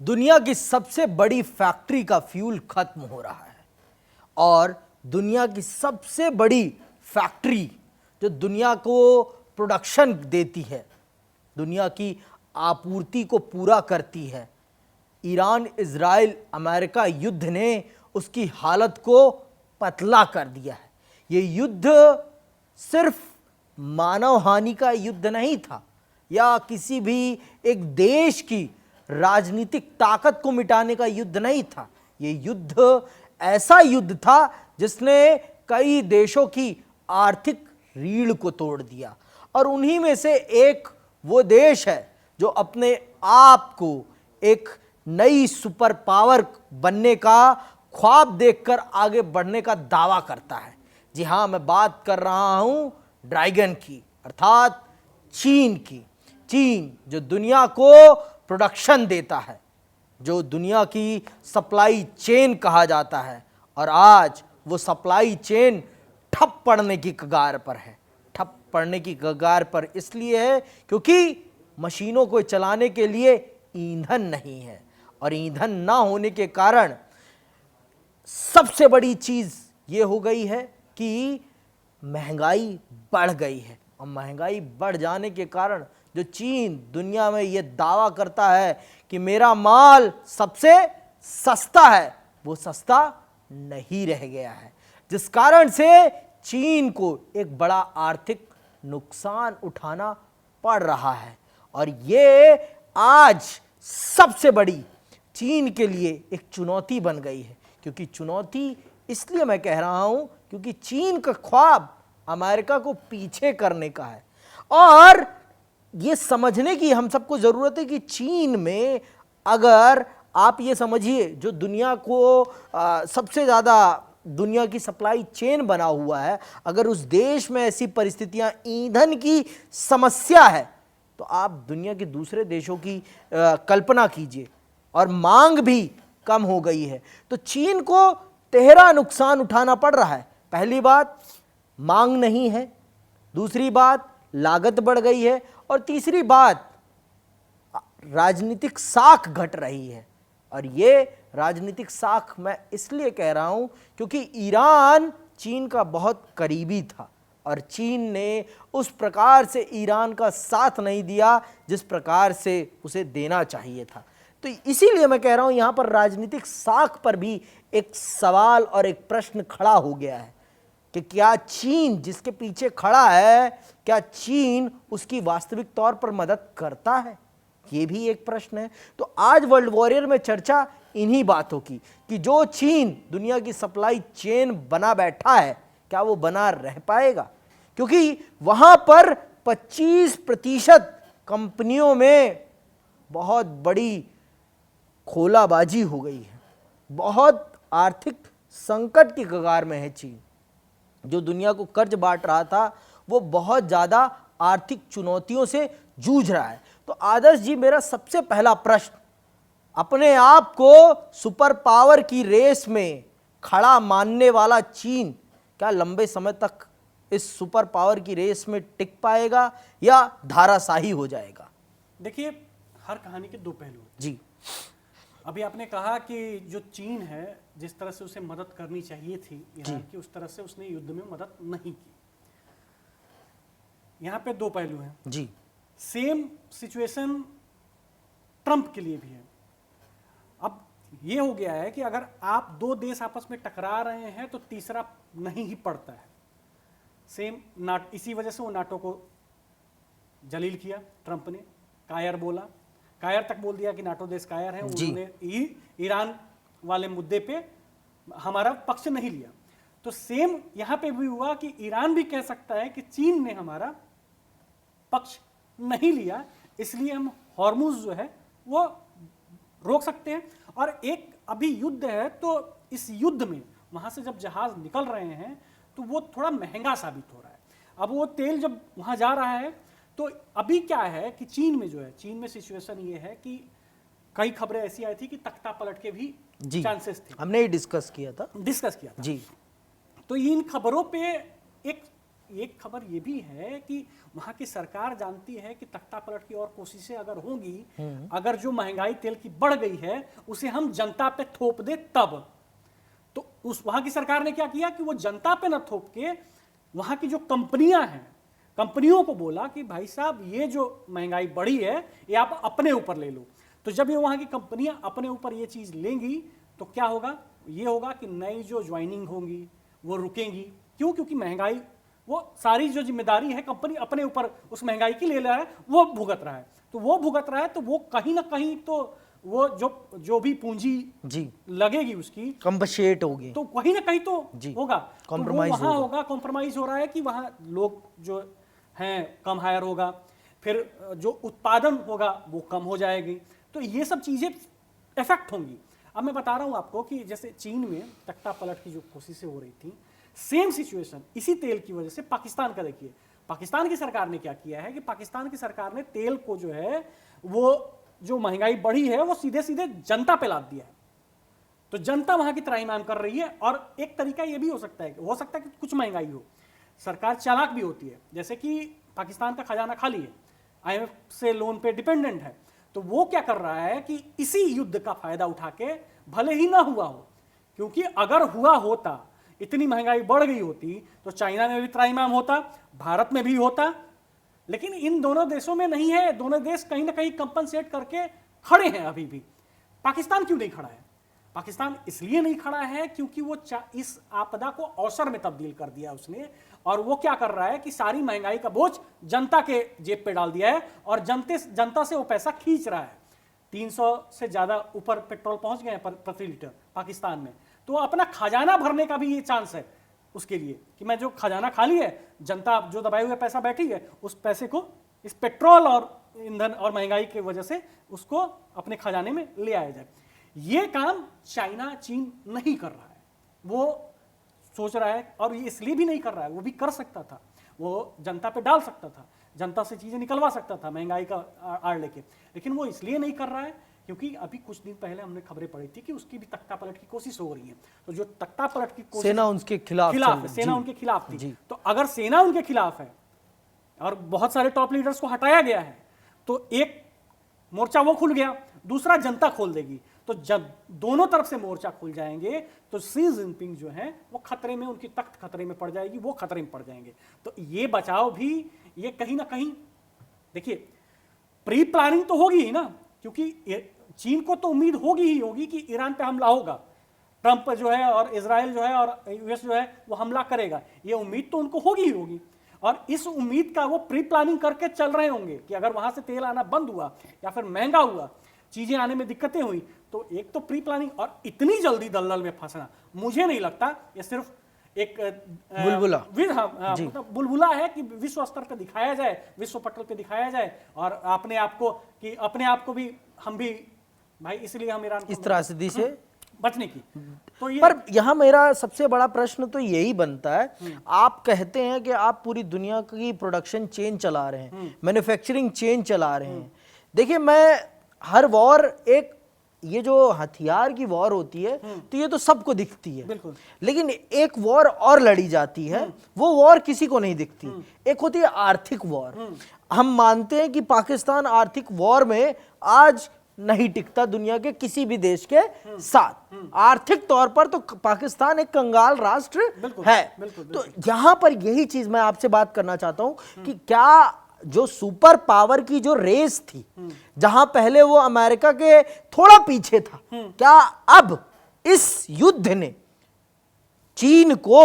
दुनिया की सबसे बड़ी फैक्ट्री का फ्यूल खत्म हो रहा है और दुनिया की सबसे बड़ी फैक्ट्री जो दुनिया को प्रोडक्शन देती है, दुनिया की आपूर्ति को पूरा करती है, ईरान इजराइल अमेरिका युद्ध ने उसकी हालत को पतला कर दिया है। ये युद्ध सिर्फ मानव हानि का युद्ध नहीं था या किसी भी एक देश की राजनीतिक ताकत को मिटाने का युद्ध नहीं था। ये युद्ध ऐसा युद्ध था जिसने कई देशों की आर्थिक रीढ़ को तोड़ दिया और उन्हीं में से एक वो देश है जो अपने आप को एक नई सुपर पावर बनने का ख्वाब देखकर आगे बढ़ने का दावा करता है। जी हाँ, मैं बात कर रहा हूं ड्रैगन की, अर्थात चीन की। चीन जो दुनिया को प्रोडक्शन देता है, जो दुनिया की सप्लाई चेन कहा जाता है, और आज वो सप्लाई चेन ठप पड़ने की कगार पर है। ठप पड़ने की कगार पर इसलिए है क्योंकि मशीनों को चलाने के लिए ईंधन नहीं है और ईंधन ना होने के कारण सबसे बड़ी चीज ये हो गई है कि महंगाई बढ़ गई है और महंगाई बढ़ जाने के कारण जो चीन दुनिया में ये दावा करता है कि मेरा माल सबसे सस्ता है, वो सस्ता नहीं रह गया है, जिस कारण से चीन को एक बड़ा आर्थिक नुकसान उठाना पड़ रहा है। और ये आज सबसे बड़ी चीन के लिए एक चुनौती बन गई है। क्योंकि चुनौती इसलिए मैं कह रहा हूं क्योंकि चीन का ख्वाब अमेरिका को पीछे करने का है और ये समझने की हम सबको जरूरत है कि चीन में, अगर आप ये समझिए, जो दुनिया को सबसे ज्यादा दुनिया की सप्लाई चेन बना हुआ है, अगर उस देश में ऐसी परिस्थितियां, ईंधन की समस्या है, तो आप दुनिया के दूसरे देशों की कल्पना कीजिए और मांग भी कम हो गई है। तो चीन को तिहरा नुकसान उठाना पड़ रहा है। पहली बात, मांग नहीं है, दूसरी बात लागत बढ़ गई है और तीसरी बात राजनीतिक साख घट रही है। और ये राजनीतिक साख मैं इसलिए कह रहा हूं क्योंकि ईरान चीन का बहुत करीबी था और चीन ने उस प्रकार से ईरान का साथ नहीं दिया जिस प्रकार से उसे देना चाहिए था। तो इसीलिए मैं कह रहा हूं यहां पर राजनीतिक साख पर भी एक सवाल और एक प्रश्न खड़ा हो गया है कि क्या चीन जिसके पीछे खड़ा है, क्या चीन उसकी वास्तविक तौर पर मदद करता है? ये भी एक प्रश्न है। तो आज वर्ल्ड वॉरियर में चर्चा इन्हीं बातों की कि जो चीन दुनिया की सप्लाई चेन बना बैठा है, क्या वो बना रह पाएगा? क्योंकि वहां पर 25% कंपनियों में बहुत बड़ी खोलाबाजी हो गई है, बहुत आर्थिक संकट की कगार में है चीन। जो दुनिया को कर्ज बांट रहा था वो बहुत ज्यादा आर्थिक चुनौतियों से जूझ रहा है। तो आदर्श जी, मेरा सबसे पहला प्रश्न, अपने आप को सुपर पावर की रेस में खड़ा मानने वाला चीन क्या लंबे समय तक इस सुपर पावर की रेस में टिक पाएगा या धाराशाही हो जाएगा? देखिए, हर कहानी के दो पहलू हैं। जी, अभी आपने कहा कि जो चीन है, जिस तरह से उसे मदद करनी चाहिए थी ईरान की, उस तरह से उसने युद्ध में मदद नहीं की। यहाँ पे दो पहलू हैं जी। सेम सिचुएशन ट्रंप के लिए भी है। अब ये हो गया है कि अगर आप दो देश आपस में टकरा रहे हैं तो तीसरा नहीं ही पड़ता है। सेम इसी वजह से वो नाटो को जलील किया ट्रंप ने, कायर बोला, कायर तक बोल दिया कि नाटो देश कायर है। उन्होंने ईरान वाले मुद्दे पे हमारा पक्ष नहीं लिया। तो सेम यहां पे भी हुआ कि ईरान भी कह सकता है कि चीन ने हमारा पक्ष नहीं लिया, इसलिए हम हॉर्मुज जो है वो रोक सकते हैं। और एक अभी युद्ध है, तो इस युद्ध में वहां से जब जहाज निकल रहे हैं तो वो थोड़ा महंगा साबित हो रहा है। अब वो तेल जब वहां जा रहा है तो अभी क्या है कि चीन में जो है, चीन में सिचुएशन ये है कि कई खबरें ऐसी आई थी कि तख्ता पलट के भी चांसेस थे। हमने ही डिस्कस किया था जी। जी। तो इन खबरों पे एक एक खबर ये भी है कि वहां की सरकार जानती है कि तख्ता पलट की और कोशिशें अगर होंगी, अगर जो महंगाई तेल की बढ़ गई है उसे हम जनता पे थोप दे तब, तो उस वहां की सरकार ने क्या किया कि वो जनता पे न थोप के वहां की जो कंपनियां हैं, कंपनियों को बोला कि भाई साहब ये जो महंगाई बढ़ी है ये आप अपने ऊपर ले लो। तो जब ये वहां की कंपनियां अपने ऊपर ये चीज लेंगी तो क्या होगा, ये होगा कि नई जो ज्वाइनिंग होंगी वो रुकेंगी। क्यों? क्योंकि महंगाई, वो सारी जो जिम्मेदारी है कंपनी अपने ऊपर उस महंगाई की ले रहा है, वो भुगत रहा है। तो वो भुगत रहा है तो वो कहीं ना कहीं तो वो जो भी पूंजी जी लगेगी उसकी कंपनसेट होगी, तो कहीं ना कहीं तो जी, होगा, कॉम्प्रोमाइज वहां होगा, कॉम्प्रोमाइज हो रहा है कि वहां लोग जो हैं कम हायर होगा, फिर जो उत्पादन होगा वो कम हो जाएगी, तो ये सब चीजें इफेक्ट होंगी। अब मैं बता रहा हूं आपको कि जैसे चीन में तख्ता पलट की जो कोशिशें हो रही थी, सेम सिचुएशन इसी तेल की वजह से पाकिस्तान का देखिए। पाकिस्तान की सरकार ने क्या किया है कि पाकिस्तान की सरकार ने तेल को जो है वो जो महंगाई बढ़ी है वो सीधे सीधे जनता पे लाद दिया है। तो जनता वहां की त्राहिमाम कर रही है। और एक तरीका ये भी हो सकता है कि कुछ महंगाई हो, सरकार चालाक भी होती है, जैसे कि पाकिस्तान का खजाना खाली है, IMF से लोन पे डिपेंडेंट है, तो वो क्या कर रहा है कि इसी युद्ध का फायदा उठा के, भले ही ना हुआ हो, क्योंकि अगर हुआ होता, इतनी महंगाई बढ़ गई होती तो चाइना में भी त्राहिमाम होता, भारत में भी होता, लेकिन इन दोनों देशों में नहीं है। दोनों देश कहीं ना कहीं कंपनसेट करके खड़े हैं अभी भी। पाकिस्तान क्यों नहीं खड़ा है? पाकिस्तान इसलिए नहीं खड़ा है क्योंकि वो इस आपदा को अवसर में तब्दील कर दिया उसने, और वो क्या कर रहा है कि सारी महंगाई का बोझ जनता के जेब पे डाल दिया है और जनता से वो पैसा खींच रहा है। 300 से ज्यादा ऊपर पेट्रोल पहुंच गए हैं प्रति लीटर पाकिस्तान में, तो अपना खजाना भरने का भी ये चांस है उसके लिए कि मैं जो खजाना खाली है, जनता जो दबाए हुए पैसा बैठी है, उस पैसे को इस पेट्रोल और ईंधन और महंगाई की वजह से उसको अपने खजाने में ले आया जाए। ये काम चाइना, चीन नहीं कर रहा है। वो सोच रहा है, और ये इसलिए भी नहीं कर रहा है, वो भी कर सकता था, वो जनता पे डाल सकता था, जनता से चीजें निकलवा सकता था महंगाई का आड़ लेके, लेकिन वो इसलिए नहीं कर रहा है क्योंकि अभी कुछ दिन पहले हमने खबरें पढ़ी थी कि उसकी भी तख्ता पलट की कोशिश हो रही है। तो जो तख्ता पलट की कोशिश, सेना उनके खिलाफ है, सेना उनके खिलाफ थी। तो अगर सेना उनके खिलाफ है और बहुत सारे टॉप लीडर्स को हटाया गया है, तो एक मोर्चा वो खुल गया, दूसरा जनता खोल देगी। तो जब दोनों तरफ से मोर्चा खुल जाएंगे तो शी जिनपिंग जो है वो खतरे में, उनकी तख्त खतरे में पड़ जाएगी, वो खतरे में पड़ जाएंगे। तो ये बचाव भी, ये कहीं ना कहीं देखिए प्री प्लानिंग तो होगी ही ना, क्योंकि चीन को तो उम्मीद होगी ही होगी कि ईरान पे हमला होगा, ट्रंप जो है और इजराइल जो है और यूएस जो है वो हमला करेगा, ये उम्मीद तो उनको होगी ही होगी। और इस उम्मीद का वो प्री प्लानिंग करके चल रहे होंगे कि अगर वहां से तेल आना बंद हुआ या फिर महंगा हुआ, चीजें आने में दिक्कतें हुई, तो एक तो प्री प्लानिंग, और इतनी जल्दी दलदल में फंसना मुझे नहीं लगता। ये सिर्फ एक बुलबुला, मतलब बुलबुला है कि विश्व स्तर पे दिखाया जाए, विश्व पटल पे दिखाया जाए, और अपने आप को भी हम भी भाई, इसलिए हम ईरान इस त्रासदी से बचने की। तो ये, पर यहाँ मेरा सबसे बड़ा प्रश्न तो यही बनता है, आप कहते हैं कि आप पूरी दुनिया की प्रोडक्शन चेन चला रहे हैं, मैन्युफैक्चरिंग चेन चला रहे हैं। देखिए, मैं हर वॉर, एक ये जो हथियार की वॉर होती है तो ये तो सबको दिखती है, लेकिन एक वॉर और लड़ी जाती है, वो वॉर किसी को नहीं दिखती। एक होती है आर्थिक वॉर। हम मानते हैं कि पाकिस्तान आर्थिक वॉर में आज नहीं टिकता दुनिया के किसी भी देश के साथ। आर्थिक तौर पर तो पाकिस्तान एक कंगाल राष्ट्र है। तो यहां पर यही चीज मैं आपसे बात करना चाहता हूं कि क्या जो सुपर पावर की जो रेस थी, जहां पहले वो अमेरिका के थोड़ा पीछे था, क्या अब इस युद्ध ने चीन को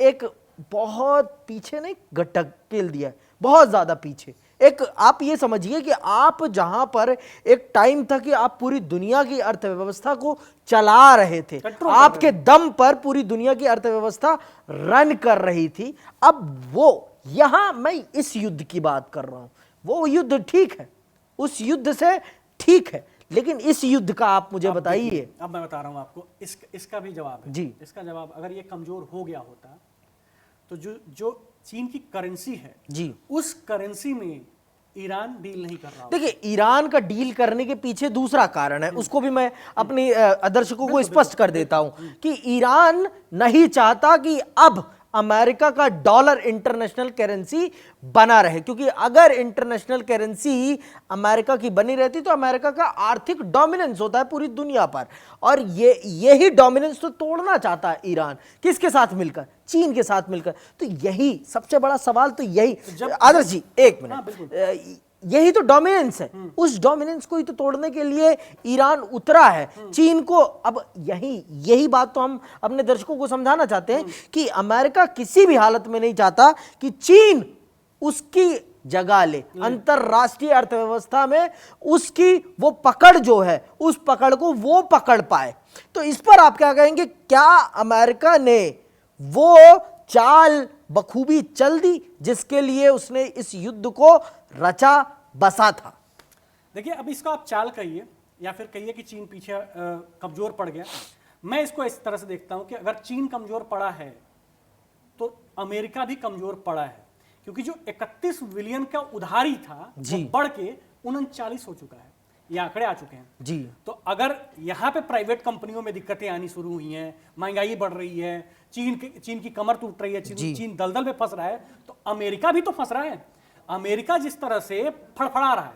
एक बहुत पीछे नहीं धकेल दिया है, बहुत ज्यादा पीछे। एक आप ये समझिए कि आप जहां पर एक टाइम था कि आप पूरी दुनिया की अर्थव्यवस्था को चला रहे थे, आपके दम पर पूरी दुनिया की अर्थव्यवस्था रन कर रही थी, अब वो, यहां मैं इस युद्ध की बात कर रहा हूं। वो युद्ध ठीक है, उस युद्ध से ठीक है, लेकिन इस युद्ध का आप मुझे बताइए। अब मैं बता रहा हूं आपको, इसका भी जवाब है जी। इसका जवाब, अगर ये कमजोर हो गया होता तो जो चीन की करेंसी है जी, उस करेंसी में ईरान डील नहीं कर रहा। देखिए, ईरान का डील करने के पीछे दूसरा कारण है, उसको भी मैं अपने दर्शकों को स्पष्ट कर देता हूं कि ईरान नहीं चाहता कि अब अमेरिका का डॉलर इंटरनेशनल करेंसी बना रहे, क्योंकि अगर इंटरनेशनल करेंसी अमेरिका की बनी रहती तो अमेरिका का आर्थिक डोमिनेंस होता है पूरी दुनिया पर, और यही डोमिनेंस तो तोड़ना चाहता है ईरान। किसके साथ मिलकर? चीन के साथ मिलकर। तो यही सबसे बड़ा सवाल तो यही, आदर्श जी एक मिनट, यही तो डोमिनेंस है। उस डोमिनेंस को ही तो तोड़ने के लिए ईरान उतरा है चीन को। अब यही बात तो हम अपने दर्शकों को समझाना चाहते हैं कि अमेरिका किसी भी हालत में नहीं चाहता कि चीन उसकी जगह ले अंतरराष्ट्रीय अर्थव्यवस्था में, उसकी वो पकड़ जो है उस पकड़ को वो पकड़ पाए। तो इस पर आप क्या कहेंगे? क्या अमेरिका ने वो चाल बखूबी चल दी जिसके लिए उसने इस युद्ध को रचा बसा था? देखिए, अब इसको आप चाल कहिए या फिर कहिए कि चीन पीछे कमजोर पड़ गया। मैं इसको इस तरह से देखता हूं कि अगर चीन कमजोर पड़ा है तो अमेरिका भी कमजोर पड़ा है, क्योंकि जो 31 बिलियन का उधारी था वो बढ़ के 39 हो चुका है। ये आंकड़े आ चुके हैं जी। तो अगर यहां पे प्राइवेट कंपनियों में दिक्कतें आनी शुरू हुई हैं, महंगाई बढ़ रही है, चीन की कमर टूट रही है, चीन दलदल में फंस रहा है, तो अमेरिका भी तो फंस रहा है। अमेरिका जिस तरह से फड़फड़ा रहा है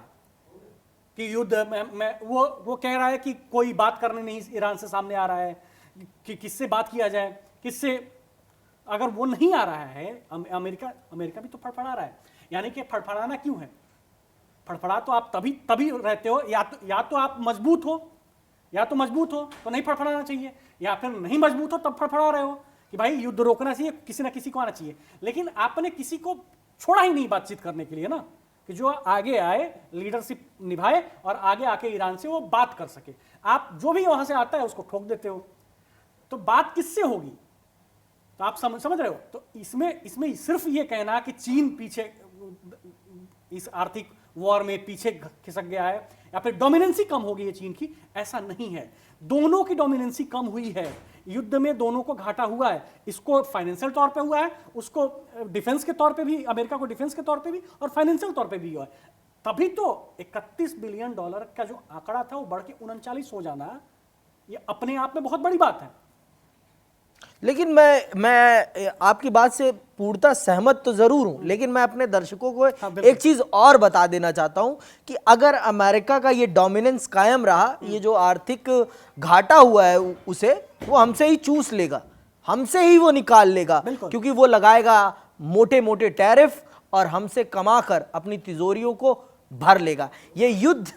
कि युद्ध में वो कह रहा है कि कोई बात करने नहीं ईरान से सामने आ रहा है कि किससे बात किया जाए, किससे, अगर वो नहीं आ रहा है अमेरिका भी तो फड़फड़ा रहा है। यानी कि फड़फड़ाना क्यों है? फड़फड़ा तो आप तभी रहते हो, या तो आप मजबूत हो, तो नहीं फड़फड़ाना चाहिए, या फिर नहीं मजबूत हो तब फड़फड़ा रहे हो कि भाई युद्ध रोकना चाहिए, किसी ना किसी को आना चाहिए। लेकिन आपने किसी को छोड़ा ही नहीं बातचीत करने के लिए ना, कि जो आगे आए, लीडरशिप निभाए और आगे आके ईरान से वो बात कर सके। आप जो भी वहां से आता है उसको ठोक देते हो, तो बात किससे होगी? तो आप समझ रहे हो? तो इसमें सिर्फ ये कहना कि चीन पीछे इस आर्थिक वॉर में पीछे खिसक गया है या फिर डोमिनेंसी कम हो गई है चीन की, ऐसा नहीं है। दोनों की डोमिनेंसी कम हुई है, युद्ध में दोनों को घाटा हुआ है। इसको फाइनेंशियल तौर पे हुआ है, उसको डिफेंस के तौर पे भी, अमेरिका को डिफेंस के तौर पे भी और फाइनेंशियल तौर पे भी हुआ है। तभी तो 31 बिलियन डॉलर का जो आंकड़ा था वो बढ़ के 39 हो जाना, ये अपने आप में बहुत बड़ी बात है। लेकिन मैं आपकी बात से पूर्णतः सहमत तो जरूर हूं, लेकिन मैं अपने दर्शकों को एक चीज और बता देना चाहता हूं कि अगर अमेरिका का ये डोमिनेंस कायम रहा, ये जो आर्थिक घाटा हुआ है उसे वो हमसे ही चूस लेगा, हमसे ही वो निकाल लेगा, क्योंकि वो लगाएगा मोटे मोटे टैरिफ और हमसे कमाकर अपनी तिजोरियों को भर लेगा। ये युद्ध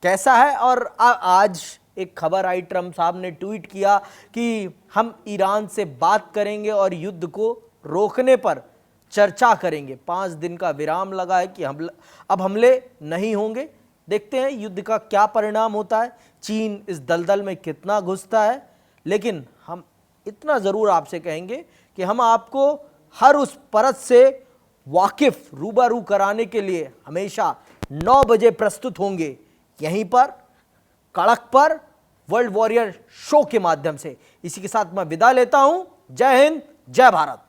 कैसा है? और आज एक खबर आई, ट्रंप साहब ने ट्वीट किया कि हम ईरान से बात करेंगे और युद्ध को रोकने पर चर्चा करेंगे। 5 दिन का विराम लगा है कि अब हमले नहीं होंगे। देखते हैं युद्ध का क्या परिणाम होता है, चीन इस दलदल में कितना घुसता है। लेकिन हम इतना ज़रूर आपसे कहेंगे कि हम आपको हर उस परत से वाकिफ रूबरू कराने के लिए हमेशा 9 बजे प्रस्तुत होंगे, यहीं पर कड़क पर वर्ल्ड वॉरियर शो के माध्यम से। इसी के साथ मैं विदा लेता हूं। जय हिंद, जय भारत।